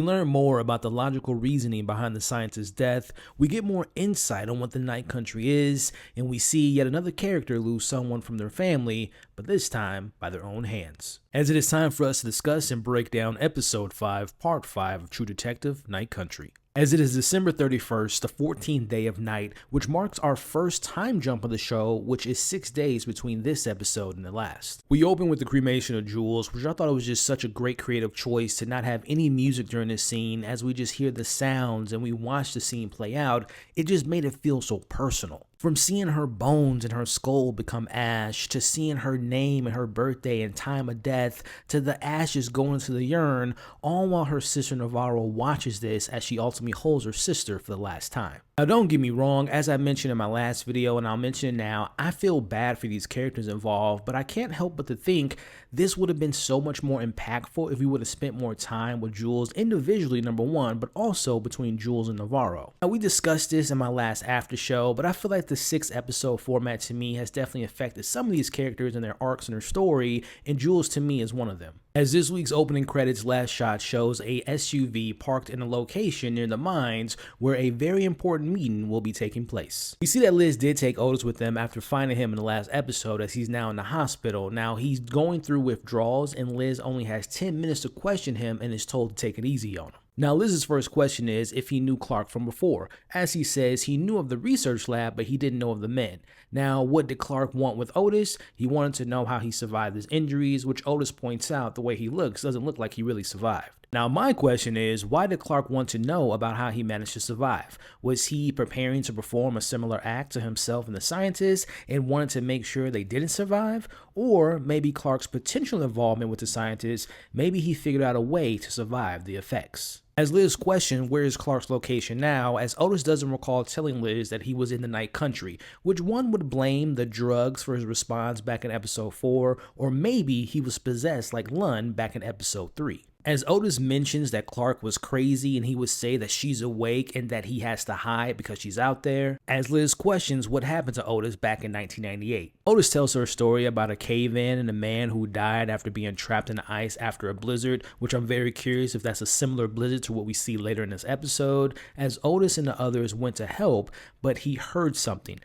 learn more about the logical reasoning behind the scientist's death, we get more insight on what the night country is, and we see yet another character lose someone from their family, but this time by their own hands. As it is time for us to discuss and break down Episode 5, Part 5 of True Detective Night Country. As it is December 31st, the 14th day of night, which marks our first time jump of the show, which is 6 days between this episode and the last. We open with the cremation of Jules, which I thought was just such a great creative choice to not have any music during this scene. As we just hear the sounds and we watch the scene play out, it just made it feel so personal. From seeing her bones and her skull become ash, to seeing her name and her birthday and time of death, to the ashes going into the urn, all while her sister Navarro watches this as she ultimately holds her sister for the last time. Now don't get me wrong, as I mentioned in my last video and I'll mention it now, I feel bad for these characters involved, but I can't help but to think this would have been so much more impactful if we would have spent more time with Jules individually, number one, but also between Jules and Navarro. Now we discussed this in my last after show, but I feel like the 6-episode format to me has definitely affected some of these characters and their arcs and their story, and Jules to me is one of them. As this week's opening credits last shot shows a SUV parked in a location near the mines where a very important meeting will be taking place. We see that Liz did take Otis with them after finding him in the last episode, as he's now in the hospital. Now he's going through withdrawals and Liz only has 10 minutes to question him and is told to take it easy on him. Now Liz's first question is if he knew Clark from before. As he says, he knew of the research lab, but he didn't know of the men. Now what did Clark want with Otis? He wanted to know how he survived his injuries, which Otis points out the way he looks doesn't look like he really survived. Now my question is, why did Clark want to know about how he managed to survive? Was he preparing to perform a similar act to himself and the scientists and wanted to make sure they didn't survive? Or maybe Clark's potential involvement with the scientists, maybe he figured out a way to survive the effects. As Liz questioned where is Clark's location now, as Otis doesn't recall telling Liz that he was in the night country, which one would blame the drugs for his response back in episode 4, or maybe he was possessed like Lund back in episode 3. As Otis mentions that Clark was crazy and he would say that she's awake and that he has to hide because she's out there, as Liz questions what happened to Otis back in 1998. Otis tells her a story about a cave-in and a man who died after being trapped in the ice after a blizzard, which I'm very curious if that's a similar blizzard to what we see later in this episode, as Otis and the others went to help, but he heard something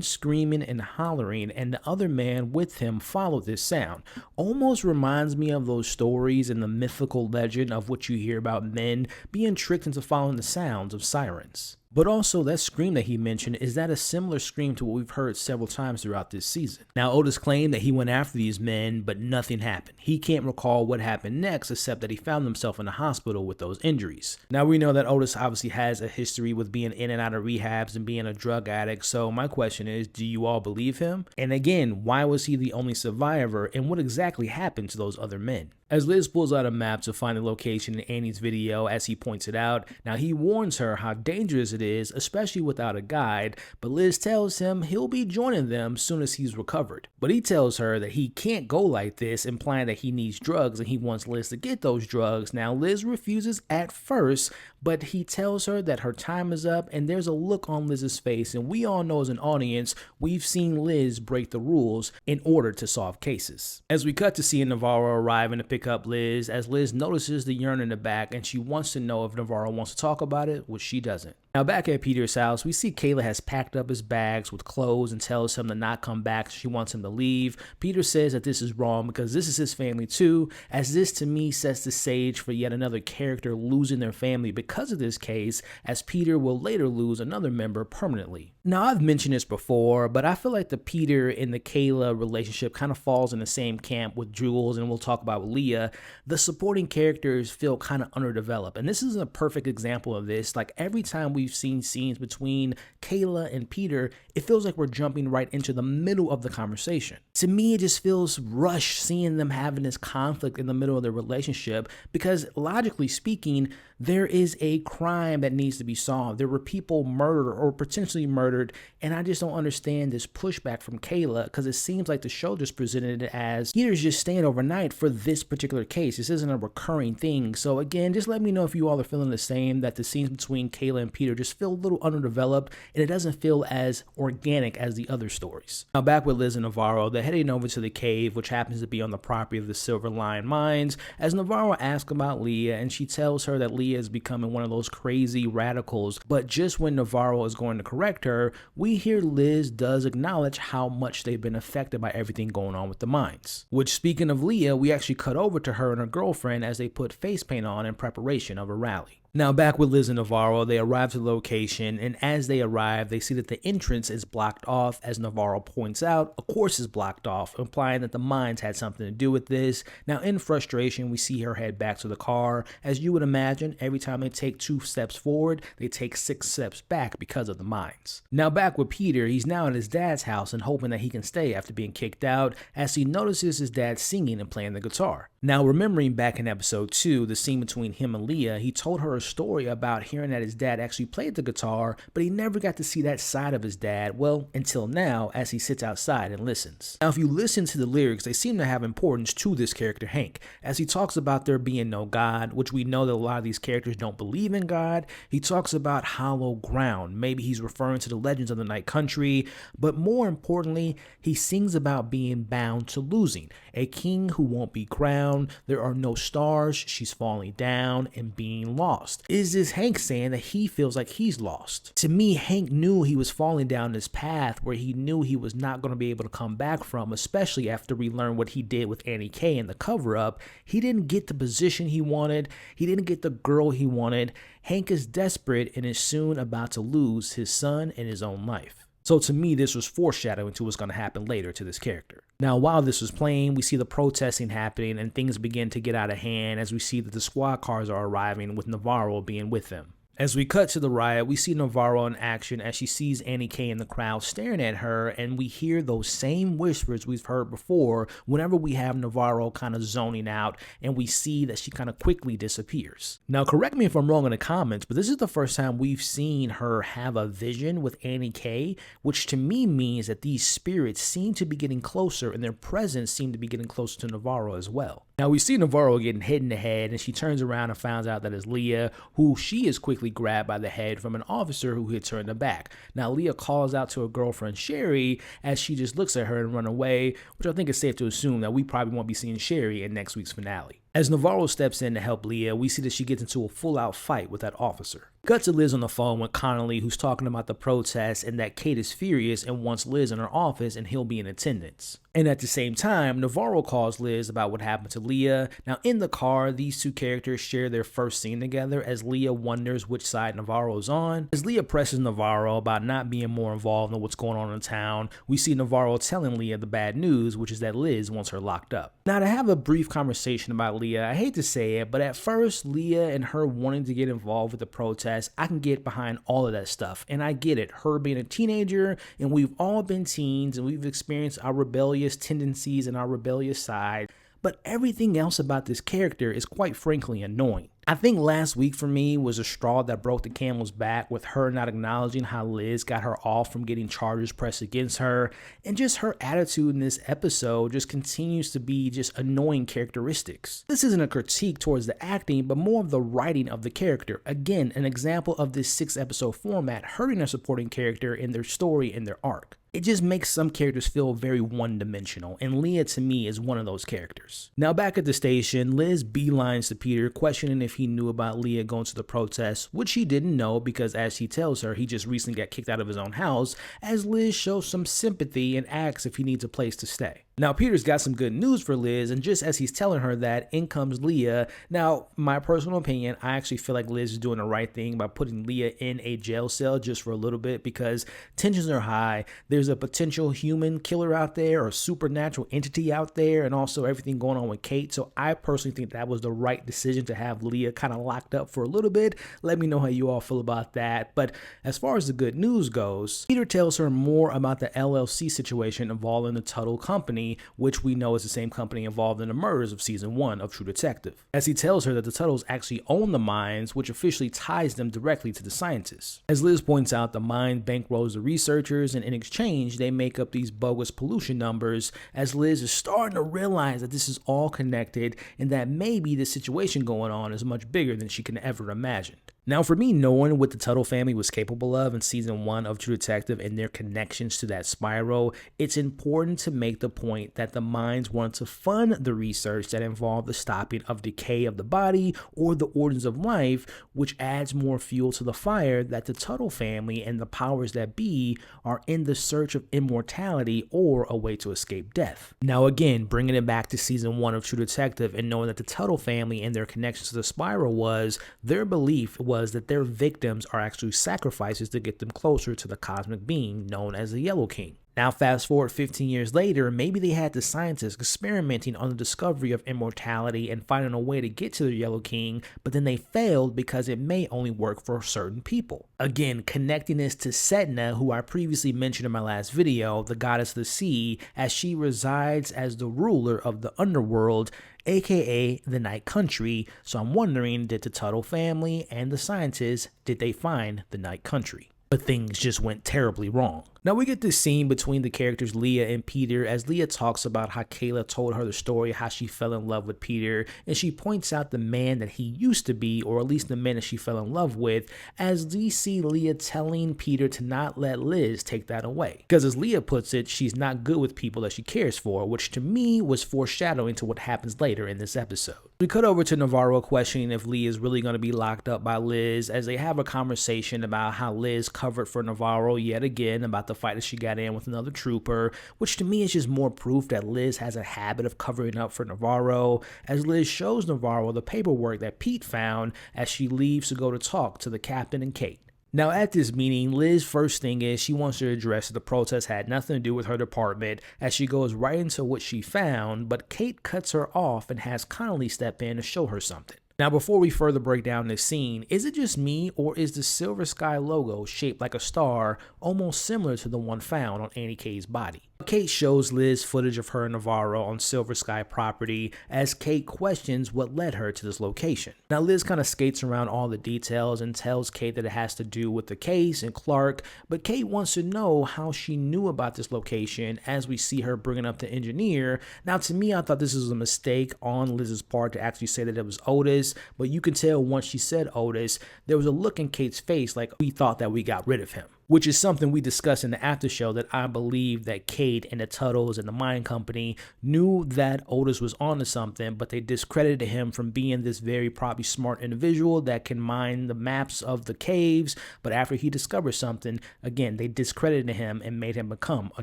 screaming and hollering, and the other man with him followed this sound. Almost reminds me of those stories in the mythical legend of what you hear about men being tricked into following the sounds of sirens. But also, that scream that he mentioned, is that a similar scream to what we've heard several times throughout this season? Now, Otis claimed that he went after these men, but nothing happened. He can't recall what happened next, except that he found himself in the hospital with those injuries. Now, we know that Otis obviously has a history with being in and out of rehabs and being a drug addict, so my question is, do you all believe him? And again, why was he the only survivor, and what exactly happened to those other men? As Liz pulls out a map to find the location in Annie's video, as he points it out, now he warns her how dangerous it is, especially without a guide, but Liz tells him he'll be joining them soon as he's recovered. But he tells her that he can't go like this, implying that he needs drugs and he wants Liz to get those drugs. Now Liz refuses at first, but he tells her that her time is up, and there's a look on Liz's face, and we all know as an audience, we've seen Liz break the rules in order to solve cases. As we cut to seeing Navarro arriving to pick up Liz, as Liz notices the urn in the back, and she wants to know if Navarro wants to talk about it, which she doesn't. Now back at Peter's house, we see Kayla has packed up his bags with clothes and tells him to not come back. She wants him to leave. Peter says that this is wrong because this is his family too, as this to me sets the stage for yet another character losing their family because of this case, as Peter will later lose another member permanently. Now I've mentioned this before, but I feel like the Peter and the Kayla relationship kind of falls in the same camp with Jules, and we'll talk about Leah. The supporting characters feel kind of underdeveloped, and this is a perfect example of this. Like every time we've seen scenes between Kayla and Peter, it feels like we're jumping right into the middle of the conversation. To me, it just feels rushed seeing them having this conflict in the middle of their relationship, because logically speaking, there is a crime that needs to be solved. There were people murdered or potentially murdered, and I just don't understand this pushback from Kayla, because it seems like the show just presented it as Peter's just staying overnight for this particular case. This isn't a recurring thing. So again, just let me know if you all are feeling the same, that the scenes between Kayla and Peter just feel a little underdeveloped, and it doesn't feel as organic as the other stories. Now back with Liz and Navarro, they're heading over to the cave, which happens to be on the property of the Silver Lion Mines, as Navarro asks about Leah, and she tells her that Leah is becoming one of those crazy radicals. But just when Navarro is going to correct her, we hear Liz does acknowledge how much they've been affected by everything going on with the mines. Which, speaking of Leah, we actually cut over to her and her girlfriend as they put face paint on in preparation of a rally. Now back with Liz and Navarro, they arrive to the location, and as they arrive, they see that the entrance is blocked off. As Navarro points out, a course is blocked off, implying that the mines had something to do with this. Now in frustration, we see her head back to the car. As you would imagine, every time they take 2 steps forward, they take 6 steps back because of the mines. Now back with Peter, he's now at his dad's house and hoping that he can stay after being kicked out, as he notices his dad singing and playing the guitar. Now remembering back in episode 2, the scene between him and Leah, he told her a story about hearing that his dad actually played the guitar, but he never got to see that side of his dad, well, until now, as he sits outside and listens. Now if you listen to the lyrics, they seem to have importance to this character Hank, as he talks about there being no God, which we know that a lot of these characters don't believe in God. He talks about hollow ground, maybe he's referring to the legends of the Night Country, but more importantly, he sings about being bound to losing, a king who won't be crowned. There are no stars, she's falling down, and being lost. Is this Hank saying that he feels like he's lost? To me, Hank knew he was falling down this path where he knew he was not going to be able to come back from, especially after we learned what he did with Annie K in the cover-up. He didn't get the position he wanted. He didn't get the girl he wanted. Hank is desperate and is soon about to lose his son and his own life. So to me, this was foreshadowing to what's going to happen later to this character. Now, while this was playing, we see the protesting happening and things begin to get out of hand as we see that the squad cars are arriving with Navarro being with them. As we cut to the riot, we see Navarro in action as she sees Annie K in the crowd staring at her, and we hear those same whispers we've heard before whenever we have Navarro kind of zoning out and we see that she kind of quickly disappears. Now, correct me if I'm wrong in the comments, but this is the first time we've seen her have a vision with Annie K, which to me means that these spirits seem to be getting closer and their presence seem to be getting closer to Navarro as well. Now, we see Navarro getting hit in the head, and she turns around and finds out that it's Leah, who she is quickly grabbed by the head from an officer who hits her in the back. Now, Leah calls out to her girlfriend Sherry as she just looks at her and run away, which I think is safe to assume that we probably won't be seeing Sherry in next week's finale. As Navarro steps in to help Leah, we see that she gets into a full-out fight with that officer. Cut to Liz on the phone with Connolly, who's talking about the protests and that Kate is furious and wants Liz in her office and he'll be in attendance. And at the same time, Navarro calls Liz about what happened to Leah. Now in the car, these two characters share their first scene together as Leah wonders which side Navarro's on. As Leah presses Navarro about not being more involved in what's going on in town, we see Navarro telling Leah the bad news, which is that Liz wants her locked up. Now to have a brief conversation about Leah, I hate to say it, but at first, Leah and her wanting to get involved with the protest, I can get behind all of that stuff, and I get it. Her being a teenager, and we've all been teens, and we've experienced our rebellious tendencies and our rebellious side, but everything else about this character is quite frankly annoying. I think last week for me was a straw that broke the camel's back, with her not acknowledging how Liz got her off from getting charges pressed against her, and just her attitude in this episode just continues to be just annoying characteristics. This isn't a critique towards the acting, but more of the writing of the character. Again, an example of this 6-episode format hurting a supporting character in their story and their arc. It just makes some characters feel very one-dimensional, and Leah to me is one of those characters. Now back at the station, Liz beelines to Peter, questioning if he knew about Leah going to the protest, which he didn't know because, as he tells her, he just recently got kicked out of his own house, as Liz shows some sympathy and asks if he needs a place to stay. Now, Peter's got some good news for Liz, and just as he's telling her that, in comes Leah. Now, my personal opinion, I actually feel like Liz is doing the right thing by putting Leah in a jail cell just for a little bit, because tensions are high. There's a potential human killer out there, or supernatural entity out there, and also everything going on with Kate. So I personally think that was the right decision to have Leah kind of locked up for a little bit. Let me know how you all feel about that. But as far as the good news goes, Peter tells her more about the LLC situation involving the Tuttle Company, which we know is the same company involved in the murders of season 1 of True Detective, as he tells her that the Tuttles actually own the mines, which officially ties them directly to the scientists. As Liz points out, the mine bankrolls the researchers, and in exchange they make up these bogus pollution numbers, as Liz is starting to realize that this is all connected and that maybe the situation going on is much bigger than she can ever imagine. Now, for me, knowing what the Tuttle family was capable of in season 1 of True Detective and their connections to that spiral, it's important to make the point that the minds want to fund the research that involved the stopping of decay of the body or the organs of life, which adds more fuel to the fire that the Tuttle family and the powers that be are in the search of immortality or a way to escape death. Now, again, bringing it back to season 1 of True Detective and knowing that the Tuttle family and their connections to the spiral was, their belief was that their victims are actually sacrifices to get them closer to the cosmic being known as the Yellow King. Now, fast forward 15 years later, maybe they had the scientists experimenting on the discovery of immortality and finding a way to get to the Yellow King, but then they failed because it may only work for certain people. Again, connecting this to Setna, who I previously mentioned in my last video, the goddess of the sea, as she resides as the ruler of the underworld, aka the Night Country. So I'm wondering, did the Tuttle family and the scientists, did they find the Night Country? But things just went terribly wrong. Now we get this scene between the characters Leah and Peter as Leah talks about how Kayla told her the story, how she fell in love with Peter, and she points out the man that he used to be, or at least the man that she fell in love with, as we see Leah telling Peter to not let Liz take that away. Because as Leah puts it, she's not good with people that she cares for, which to me was foreshadowing to what happens later in this episode. We cut over to Navarro questioning if Leah is really going to be locked up by Liz as they have a conversation about how Liz covered for Navarro yet again about the fight that she got in with another trooper, which to me is just more proof that Liz has a habit of covering up for Navarro, as Liz shows Navarro the paperwork that Pete found as she leaves to go to talk to the captain and Kate. Now at this meeting, Liz's first thing is she wants to address that the protest had nothing to do with her department as she goes right into what she found, but Kate cuts her off and has Connolly step in to show her something. Now, before we further break down this scene, is it just me or is the Silver Sky logo shaped like a star almost similar to the one found on Annie K's body? Kate shows Liz footage of her and Navarro on Silver Sky property as Kate questions what led her to this location. Now, Liz kind of skates around all the details and tells Kate that it has to do with the case and Clark, but Kate wants to know how she knew about this location as we see her bringing up the engineer. Now, to me, I thought this was a mistake on Liz's part to actually say that it was Otis, but you can tell once she said Otis, there was a look in Kate's face like we thought that we got rid of him, which is something we discussed in the after show, that I believe that Kate and the Tuttles and the mine company knew that Otis was onto something, but they discredited him from being this very probably smart individual that can mine the maps of the caves, but after he discovered something, again, they discredited him and made him become a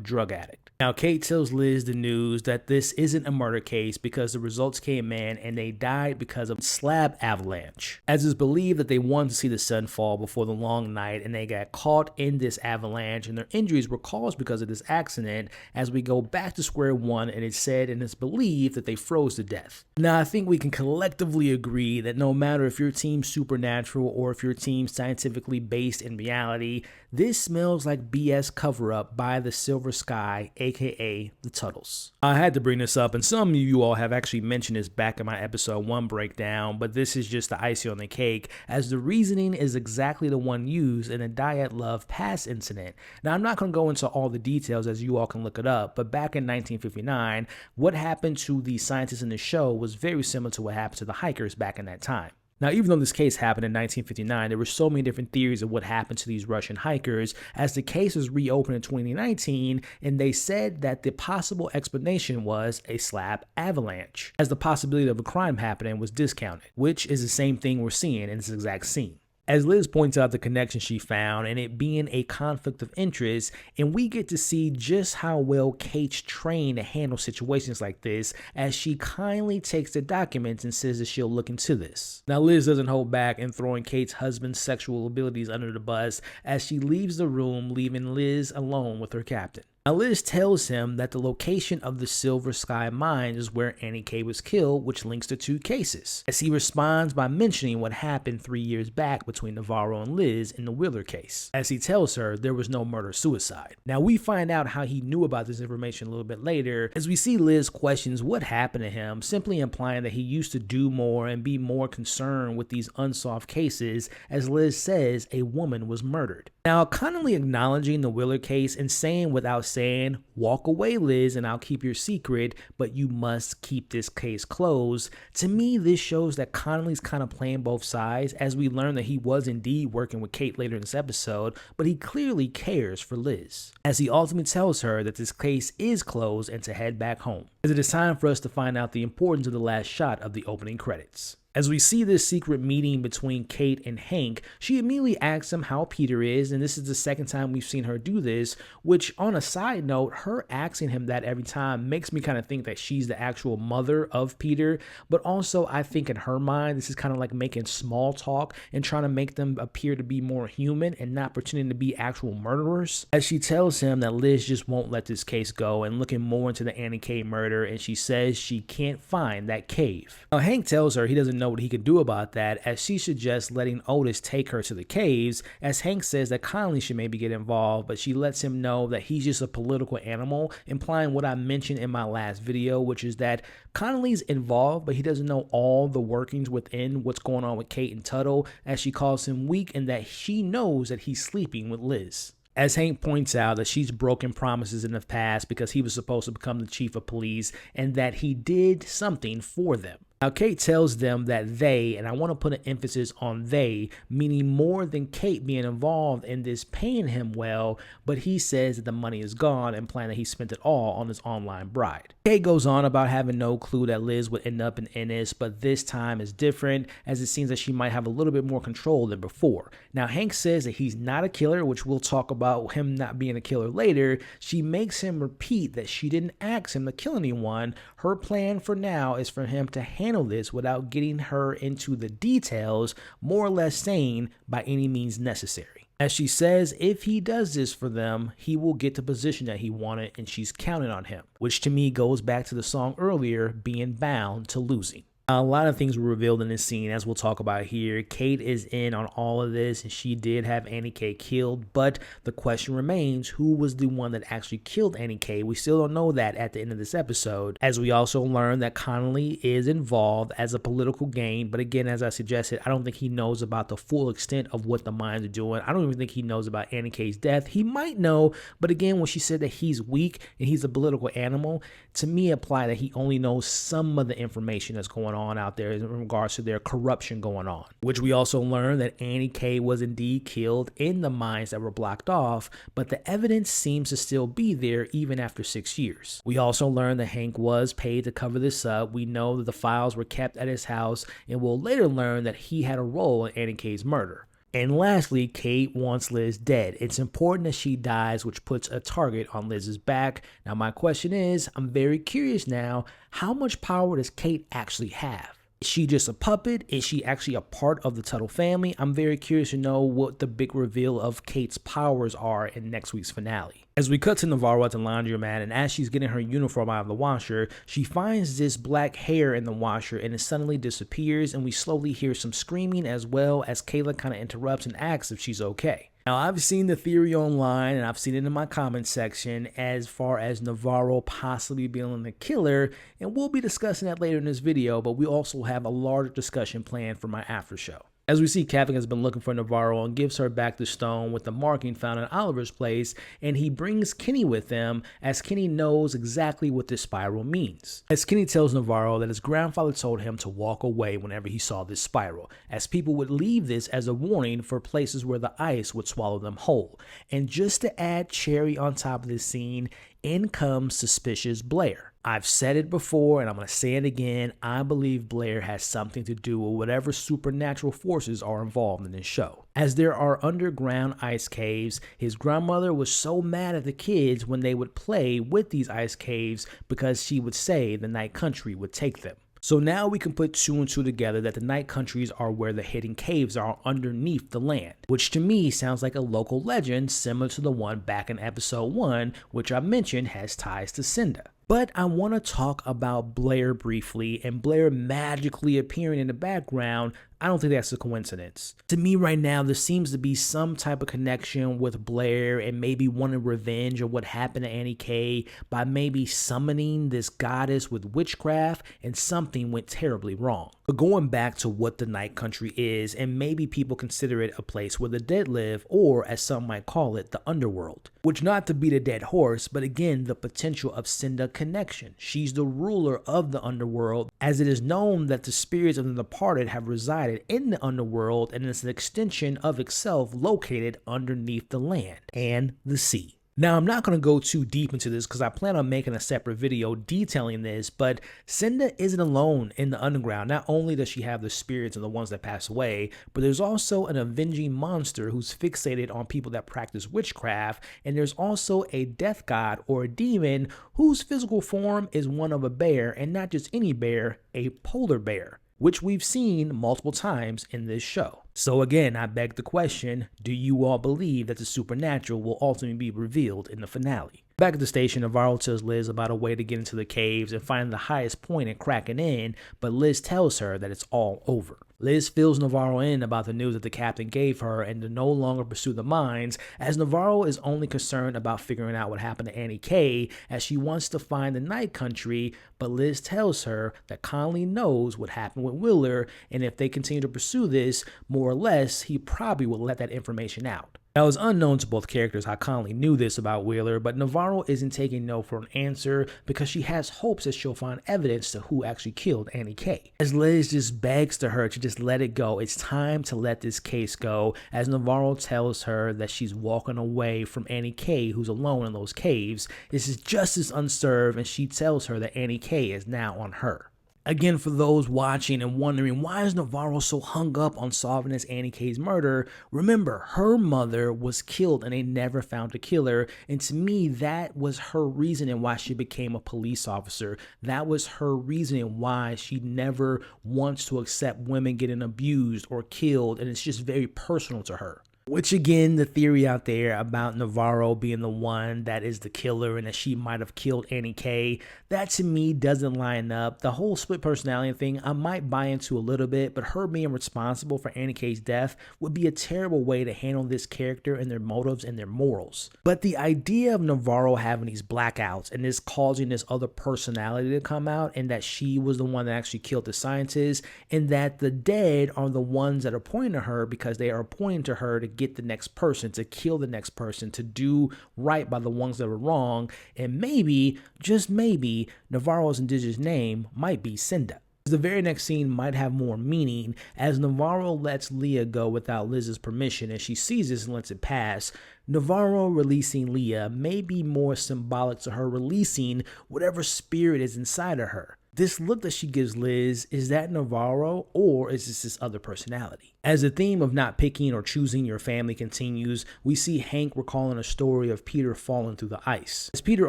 drug addict. Now, Kate tells Liz the news that this isn't a murder case because the results came in and they died because of slab avalanche, as it's believed that they wanted to see the sun fall before the long night and they got caught in this avalanche and their injuries were caused because of this accident, as we go back to square one and it's said and it's believed that they froze to death. Now, I think we can collectively agree that no matter if your team's supernatural or if your team's scientifically based in reality, this smells like BS cover-up by the Silver Sky, aka the Tuttles. I had to bring this up, and some of you all have actually mentioned this back in my episode 1 breakdown, but this is just the icing on the cake, as the reasoning is exactly the one used in the Diet Love Pass incident. Now, I'm not going to go into all the details as you all can look it up, but back in 1959, what happened to the scientists in the show was very similar to what happened to the hikers back in that time. Now, even though this case happened in 1959, there were so many different theories of what happened to these Russian hikers, as the case was reopened in 2019, and they said that the possible explanation was a slab avalanche, as the possibility of a crime happening was discounted, which is the same thing we're seeing in this exact scene. As Liz points out the connection she found and it being a conflict of interest, and we get to see just how well Kate's trained to handle situations like this, as she kindly takes the documents and says that she'll look into this. Now, Liz doesn't hold back in throwing Kate's husband's sexual abilities under the bus as she leaves the room, leaving Liz alone with her captain. Now, Liz tells him that the location of the Silver Sky mine is where Annie K was killed, which links the two cases, as he responds by mentioning what happened 3 years back between Navarro and Liz in the Wheeler case, as he tells her there was no murder-suicide. Now, we find out how he knew about this information a little bit later, as we see Liz questions what happened to him, simply implying that he used to do more and be more concerned with these unsolved cases, as Liz says a woman was murdered. Now, Connolly acknowledging the Wheeler case and saying without saying, "Walk away, Liz, and I'll keep your secret, but you must keep this case closed." To me, this shows that Connolly's kind of playing both sides, as we learn that he was indeed working with Kate later in this episode, but he clearly cares for Liz, as he ultimately tells her that this case is closed and to head back home, as it is time for us to find out the importance of the last shot of the opening credits. As we see this secret meeting between Kate and Hank, she immediately asks him how Peter is, and this is the second time we've seen her do this, which, on a side note, her asking him that every time makes me kind of think that she's the actual mother of Peter, but also I think in her mind this is kind of like making small talk and trying to make them appear to be more human and not pretending to be actual murderers, as she tells him that Liz just won't let this case go and looking more into the Annie K murder, and she says she can't find that cave. Now, Hank tells her he doesn't know what he can do about that, as she suggests letting Otis take her to the caves, as Hank says that Connolly should maybe get involved, but she lets him know that he's just a political animal, implying what I mentioned in my last video, which is that Connolly's involved, but he doesn't know all the workings within what's going on with Kate and Tuttle, as she calls him weak and that she knows that he's sleeping with Liz. As Hank points out that she's broken promises in the past because he was supposed to become the chief of police and that he did something for them. Now, Kate tells them that they, and I want to put an emphasis on they, meaning more than Kate being involved in this paying him well, but he says that the money is gone, implying that he spent it all on his online bride. Kate goes on about having no clue that Liz would end up in Ennis, but this time is different, as it seems that she might have a little bit more control than before. Now, Hank says that he's not a killer, which we'll talk about him not being a killer later. She makes him repeat that she didn't ask him to kill anyone. Her plan for now is for him to handle this without getting her into the details, more or less saying by any means necessary. As she says, if he does this for them, he will get the position that he wanted, and she's counting on him, which to me goes back to the song earlier, being bound to losing. A lot of things were revealed in this scene, as we'll talk about here. Kate is in on all of this, and she did have Annie K killed, but the question remains, who was the one that actually killed Annie K? We still don't know that at the end of this episode, as we also learn that Connolly is involved as a political gain, but again, as I suggested, I don't think he knows about the full extent of what the mines are doing. I don't even think he knows about Annie K's death. He might know, but again, when she said that he's weak and he's a political animal, to me imply that he only knows some of the information that's going on out there in regards to their corruption going on, which we also learned that Annie K was indeed killed in the mines that were blocked off, but the evidence seems to still be there even after 6 years. We also learned that Hank was paid to cover this up. We know that the files were kept at his house, and we'll later learn that he had a role in Annie K's murder. And lastly, Kate wants Liz dead. It's important that she dies, which puts a target on Liz's back. Now, my question is, I'm very curious now, how much power does Kate actually have? Is she just a puppet? Is she actually a part of the Tuttle family? I'm very curious to know what the big reveal of Kate's powers are in next week's finale. As we cut to Navarro at the laundromat, and as she's getting her uniform out of the washer, she finds this black hair in the washer and it suddenly disappears, and we slowly hear some screaming as well as Kayla kind of interrupts and asks if she's okay. Now, I've seen the theory online, and I've seen it in my comment section as far as Navarro possibly being the killer, and we'll be discussing that later in this video, but we also have a larger discussion planned for my after show. As we see, Kevin has been looking for Navarro and gives her back the stone with the marking found in Oliver's place, and he brings Kenny with him as Kenny knows exactly what this spiral means. As Kenny tells Navarro that his grandfather told him to walk away whenever he saw this spiral, as people would leave this as a warning for places where the ice would swallow them whole. And just to add cherry on top of this scene, in comes suspicious Blair. I've said it before and I'm going to say it again. I believe Blair has something to do with whatever supernatural forces are involved in this show. As there are underground ice caves, his grandmother was so mad at the kids when they would play with these ice caves because she would say the night country would take them. So now we can put 2 and 2 together that the night countries are where the hidden caves are underneath the land, which to me sounds like a local legend similar to the one back in episode 1, which I mentioned has ties to Cinda. But I want to talk about Blair briefly, and Blair magically appearing in the background I don't think that's a coincidence. To me right now, there seems to be some type of connection with Blair and maybe wanting revenge of what happened to Annie K by maybe summoning this goddess with witchcraft, and something went terribly wrong. But going back to what the Night Country is, and maybe people consider it a place where the dead live, or as some might call it, the underworld. Which, not to beat a dead horse, but again, the potential of Cinda connection. She's the ruler of the underworld, as it is known that the spirits of the departed have resided in the underworld, and it's an extension of itself located underneath the land and the sea. Now, I'm not going to go too deep into this because I plan on making a separate video detailing this, but Cinda isn't alone in the underground. Not only does she have the spirits of the ones that pass away, but there's also an avenging monster who's fixated on people that practice witchcraft, and there's also a death god or a demon whose physical form is one of a bear, and not just any bear, a polar bear, which we've seen multiple times in this show. So again, I beg the question, do you all believe that the supernatural will ultimately be revealed in the finale? Back at the station, Navarro tells Liz about a way to get into the caves and find the highest point and cracking in, but Liz tells her that it's all over. Liz fills Navarro in about the news that the captain gave her and to no longer pursue the mines, as Navarro is only concerned about figuring out what happened to Annie K, as she wants to find the Night Country, but Liz tells her that Conley knows what happened with Wheeler, and if they continue to pursue this, more or less, he probably will let that information out. Now, it was unknown to both characters how Conley knew this about Wheeler, but Navarro isn't taking no for an answer because she has hopes that she'll find evidence to who actually killed Annie K. As Liz just begs to her to just let it go, it's time to let this case go, as Navarro tells her that she's walking away from Annie K, who's alone in those caves. This is justice unserved, and she tells her that Annie K is now on her. Again, for those watching and wondering why is Navarro so hung up on solving this Annie K's murder, remember, her mother was killed and they never found a killer, and to me that was her reasoning why she became a police officer. That was her reasoning why she never wants to accept women getting abused or killed, and it's just very personal to her. Which again, the theory out there about Navarro being the one that is the killer and that she might have killed Annie K, that to me doesn't line up. The whole split personality thing I might buy into a little bit, but her being responsible for Annie K's death would be a terrible way to handle this character and their motives and their morals. But the idea of Navarro having these blackouts and this causing this other personality to come out, and that she was the one that actually killed the scientist, and that the dead are the ones that are pointing to her because they are pointing to her to get the next person, to kill the next person, to do right by the ones that are wrong, and maybe, just maybe, Navarro's indigenous name might be Cinda. The very next scene might have more meaning, as Navarro lets Leah go without Liz's permission, and she sees this and lets it pass. Navarro releasing Leah may be more symbolic to her releasing whatever spirit is inside of her. This look that she gives Liz, is that Navarro, or is this other personality? As the theme of not picking or choosing your family continues, we see Hank recalling a story of Peter falling through the ice. As Peter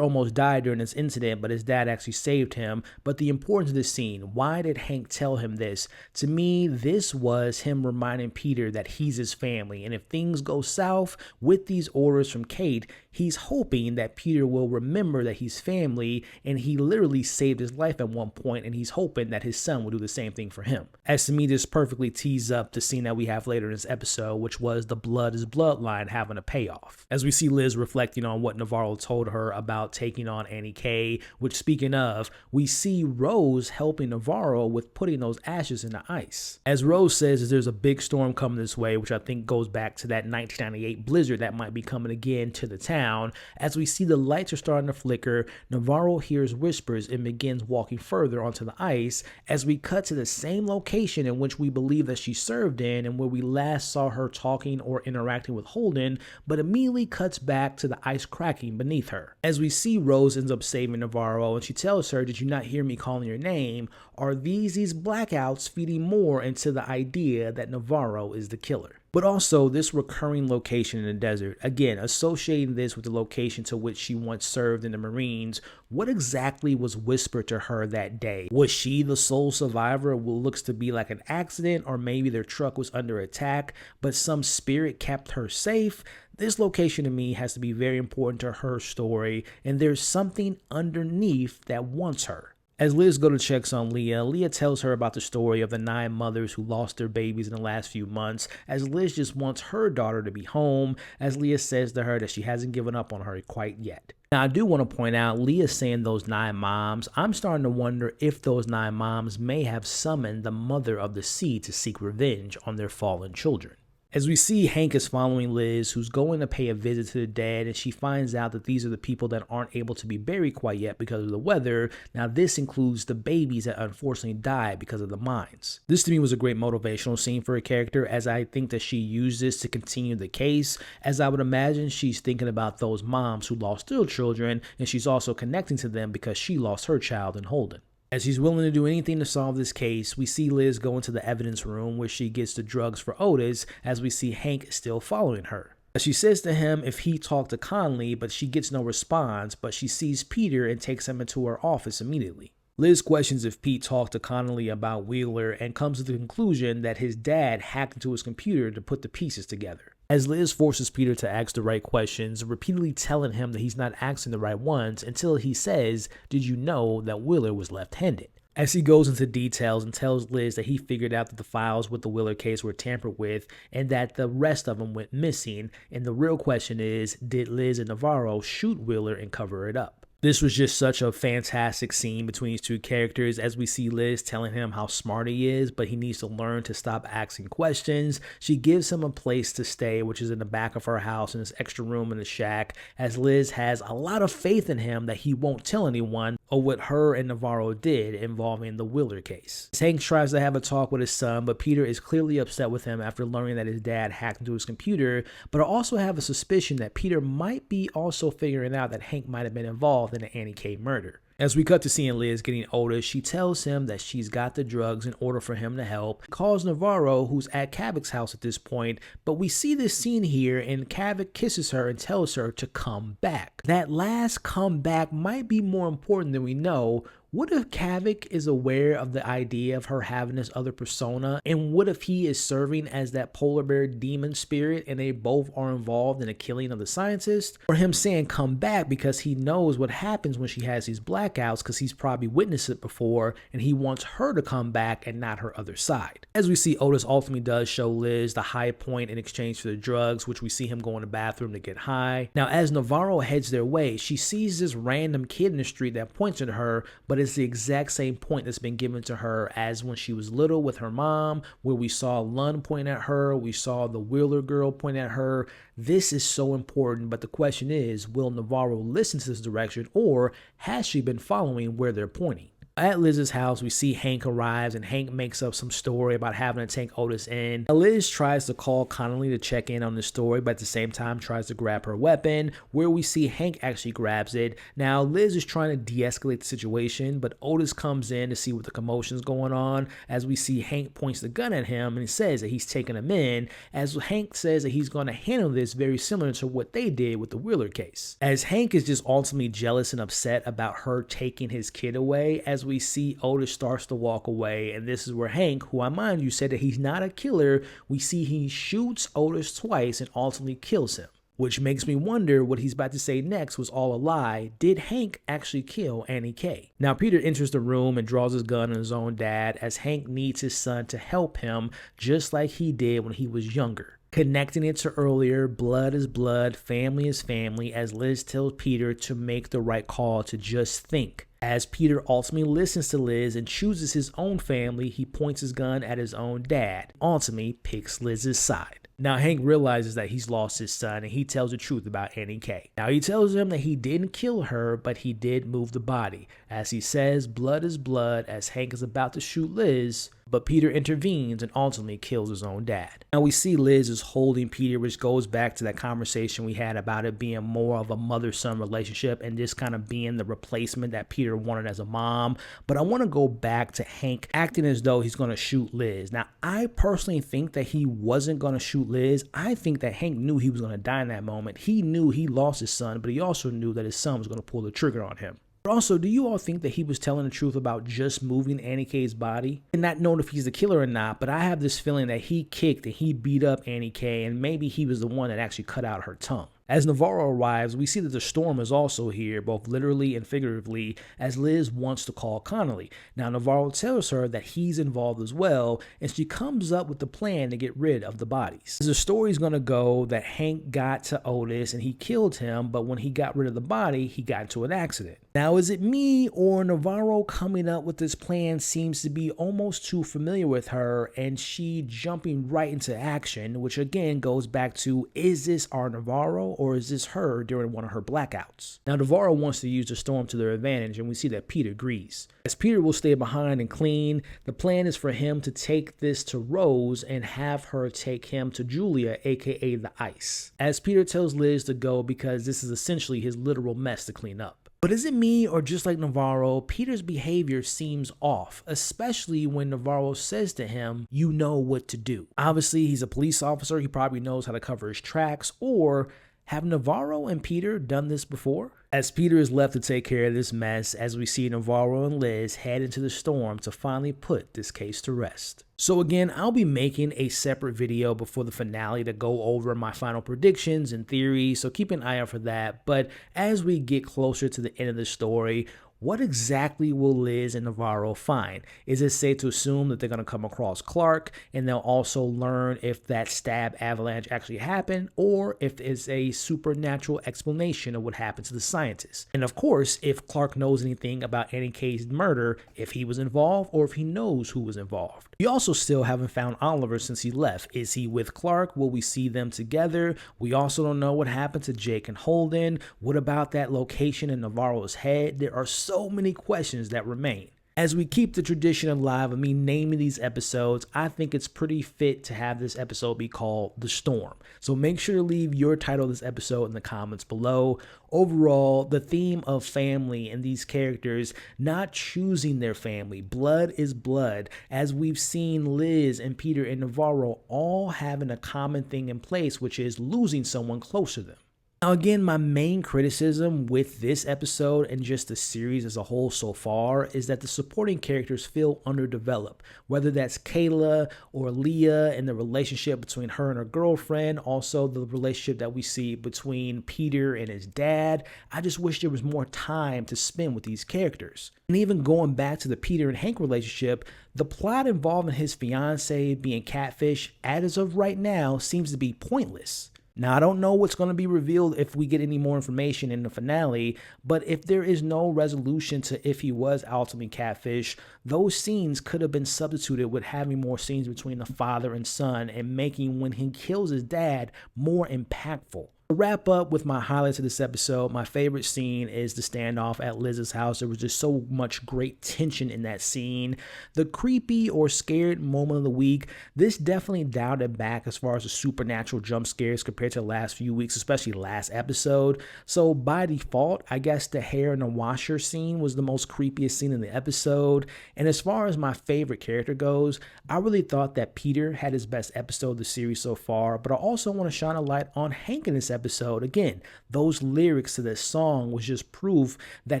almost died during this incident, but his dad actually saved him. But the importance of this scene, why did Hank tell him this? To me, this was him reminding Peter that he's his family, and if things go south with these orders from Kate, he's hoping that Peter will remember that he's family, and he literally saved his life at one point, and he's hoping that his son will do the same thing for him. As to me, this perfectly tees up the scene that we have later in this episode, which was the blood is blood line having a payoff. As we see Liz reflecting on what Navarro told her about taking on Annie K, which, speaking of, we see Rose helping Navarro with putting those ashes in the ice. As Rose says, there's a big storm coming this way, which I think goes back to that 1998 blizzard that might be coming again to the town. As we see the lights are starting to flicker, Navarro hears whispers and begins walking further onto the ice, as we cut to the same location in which we believe that she served in and where we last saw her talking or interacting with Holden, but immediately cuts back to the ice cracking beneath her. As we see Rose ends up saving Navarro, and she tells her, "Did you not hear me calling your name?" Are these blackouts feeding more into the idea that Navarro is the killer? But also this recurring location in the desert, again, associating this with the location to which she once served in the Marines. What exactly was whispered to her that day? Was she the sole survivor of what looks to be like an accident, or maybe their truck was under attack, but some spirit kept her safe? This location to me has to be very important to her story, and there's something underneath that wants her. As Liz goes to check on Leah, Leah tells her about the story of the 9 mothers who lost their babies in the last few months, as Liz just wants her daughter to be home, as Leah says to her that she hasn't given up on her quite yet. Now, I do want to point out, Leah saying those 9 moms, I'm starting to wonder if those 9 moms may have summoned the mother of the sea to seek revenge on their fallen children. As we see, Hank is following Liz, who's going to pay a visit to the dead, and she finds out that these are the people that aren't able to be buried quite yet because of the weather. Now, this includes the babies that unfortunately died because of the mines. This to me was a great motivational scene for a character, as I think that she used this to continue the case, as I would imagine she's thinking about those moms who lost their children, and she's also connecting to them because she lost her child in Holden. As she's willing to do anything to solve this case, we see Liz go into the evidence room where she gets the drugs for Otis, as we see Hank still following her. She says to him if he talked to Conley, but she gets no response, but she sees Peter and takes him into her office immediately. Liz questions if Pete talked to Connolly about Wheeler and comes to the conclusion that his dad hacked into his computer to put the pieces together. As Liz forces Peter to ask the right questions, repeatedly telling him that he's not asking the right ones until he says, "Did you know that Wheeler was left-handed?" As he goes into details and tells Liz that he figured out that the files with the Wheeler case were tampered with and that the rest of them went missing, and the real question is, did Liz and Navarro shoot Wheeler and cover it up? This was just such a fantastic scene between these two characters, as we see Liz telling him how smart he is, but he needs to learn to stop asking questions. She gives him a place to stay, which is in the back of her house in this extra room in the shack, as Liz has a lot of faith in him that he won't tell anyone or what her and Navarro did involving the Wheeler case. Hank tries to have a talk with his son, but Peter is clearly upset with him after learning that his dad hacked into his computer, but I also have a suspicion that Peter might be also figuring out that Hank might have been involved in the Annie K murder. As we cut to seeing Liz getting Otis, she tells him that she's got the drugs in order for him to help, calls Navarro, who's at Kavak's house at this point, but we see this scene here and Kavak kisses her and tells her to come back. That last come back might be more important than we know. What if Kavak is aware of the idea of her having this other persona? And what if he is serving as that polar bear demon spirit and they both are involved in the killing of the scientist? Or him saying come back because he knows what happens when she has these blackouts because he's probably witnessed it before and he wants her to come back and not her other side. As we see, Otis ultimately does show Liz the high point in exchange for the drugs, which we see him go in the bathroom to get high. Now, as Navarro heads their way, she sees this random kid in the street that points at her, but it's the exact same point that's been given to her as when she was little with her mom, where we saw Lund point at her, we saw the Wheeler girl point at her. This is so important, but the question is, will Navarro listen to this direction, or has she been following where they're pointing? At Liz's house, we see Hank arrives, and Hank makes up some story about having to take Otis in. Now, Liz tries to call Connolly to check in on the story, but at the same time tries to grab her weapon, where we see Hank actually grabs it. Now, Liz is trying to de-escalate the situation, but Otis comes in to see what the commotion's going on, as we see Hank points the gun at him and says that he's taking him in, as Hank says that he's going to handle this very similar to what they did with the Wheeler case. As Hank is just ultimately jealous and upset about her taking his kid away, as we see Otis starts to walk away, and this is where Hank, who I mind you said that he's not a killer, we see he shoots Otis twice and ultimately kills him. Which makes me wonder what he's about to say next was all a lie. Did Hank actually kill Annie K? Now, Peter enters the room and draws his gun on his own dad, as Hank needs his son to help him just like he did when he was younger. Connecting it to earlier, blood is blood, family is family, as Liz tells Peter to make the right call, to just think. As Peter ultimately listens to Liz and chooses his own family, he points his gun at his own dad, ultimately picks Liz's side. Now, Hank realizes that he's lost his son, and he tells the truth about Annie K. Now, he tells him that he didn't kill her, but he did move the body. As he says, blood is blood, as Hank is about to shoot Liz, but Peter intervenes and ultimately kills his own dad. Now, we see Liz is holding Peter, which goes back to that conversation we had about it being more of a mother-son relationship and just kind of being the replacement that Peter wanted as a mom. But I want to go back to Hank acting as though he's going to shoot Liz. Now, I personally think that he wasn't going to shoot Liz. I think that Hank knew he was going to die in that moment. He knew he lost his son, but he also knew that his son was going to pull the trigger on him. But also, do you all think that he was telling the truth about just moving Annie K's body? And not knowing if he's the killer or not, but I have this feeling that he kicked and he beat up Annie K, and maybe he was the one that actually cut out her tongue. As Navarro arrives, we see that the storm is also here, both literally and figuratively, as Liz wants to call Connolly. Now, Navarro tells her that he's involved as well, and she comes up with the plan to get rid of the bodies. The story's gonna go that Hank got to Otis and he killed him, but when he got rid of the body, he got into an accident. Now, is it me or Navarro coming up with this plan seems to be almost too familiar with her and she jumping right into action, which again goes back to, is this our Navarro or is this her during one of her blackouts? Now, Navarro wants to use the storm to their advantage, and we see that Peter agrees. As Peter will stay behind and clean, the plan is for him to take this to Rose and have her take him to Julia, aka the Ice, as Peter tells Liz to go because this is essentially his literal mess to clean up. But is it me or just like Navarro, Peter's behavior seems off, especially when Navarro says to him, you know what to do. Obviously, he's a police officer. He probably knows how to cover his tracks, or have Navarro and Peter done this before? As Peter is left to take care of this mess, as we see Navarro and Liz head into the storm to finally put this case to rest. So again, I'll be making a separate video before the finale to go over my final predictions and theories, so keep an eye out for that. But as we get closer to the end of the story, what exactly will Liz and Navarro find? Is it safe to assume that they're going to come across Clark and they'll also learn if that stab avalanche actually happened, or if it's a supernatural explanation of what happened to the scientists? And of course, if Clark knows anything about Annie K's murder, if he was involved or if he knows who was involved. We also still haven't found Oliver since he left. Is he with Clark? Will we see them together? We also don't know what happened to Jake and Holden. What about that location in Navarro's head? There are so many questions that remain. As we keep the tradition alive of me naming these episodes, I think it's pretty fit to have this episode be called The Storm. So make sure to leave your title of this episode in the comments below. Overall, the theme of family and these characters not choosing their family, blood is blood, as we've seen Liz and Peter and Navarro all having a common thing in place, which is losing someone close to them. Now again, my main criticism with this episode and just the series as a whole so far is that the supporting characters feel underdeveloped, whether that's Kayla or Leah and the relationship between her and her girlfriend, also the relationship that we see between Peter and his dad. I just wish there was more time to spend with these characters. And even going back to the Peter and Hank relationship, the plot involving his fiance being catfish, as of right now, seems to be pointless. Now, I don't know what's going to be revealed if we get any more information in the finale, but if there is no resolution to if he was ultimately catfish, those scenes could have been substituted with having more scenes between the father and son and making when he kills his dad more impactful. To wrap up with my highlights of this episode, my favorite scene is the standoff at Liz's house. There was just so much great tension in that scene. The creepy or scared moment of the week, this definitely dialed it back as far as the supernatural jump scares compared to the last few weeks, especially last episode. So by default, I guess the hair in the washer scene was the most creepiest scene in the episode. And as far as my favorite character goes, I really thought that Peter had his best episode of the series so far, but I also want to shine a light on Hank in this episode. Again, those lyrics to this song was just proof that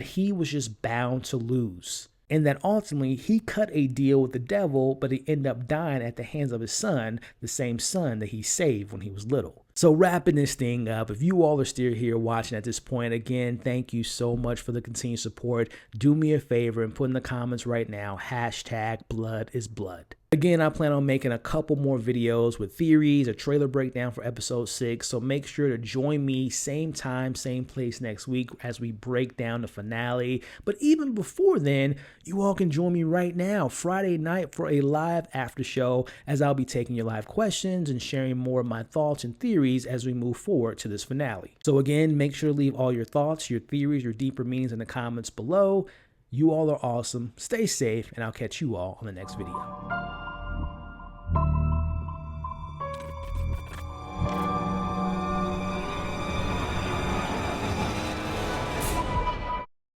he was just bound to lose, and that ultimately he cut a deal with the devil, but he ended up dying at the hands of his son, the same son that he saved when he was little. So wrapping this thing up, if you all are still here watching at this point, again, thank you so much for the continued support. Do me a favor and put in the comments right now, #BloodIsBlood. Again, I plan on making a couple more videos with theories, a trailer breakdown for episode 6, so make sure to join me same time, same place next week as we break down the finale. But even before then, you all can join me right now, Friday night, for a live after show, as I'll be taking your live questions and sharing more of my thoughts and theories as we move forward to this finale. So again, make sure to leave all your thoughts, your theories, your deeper meanings in the comments below. You all are awesome. Stay safe, and I'll catch you all on the next video.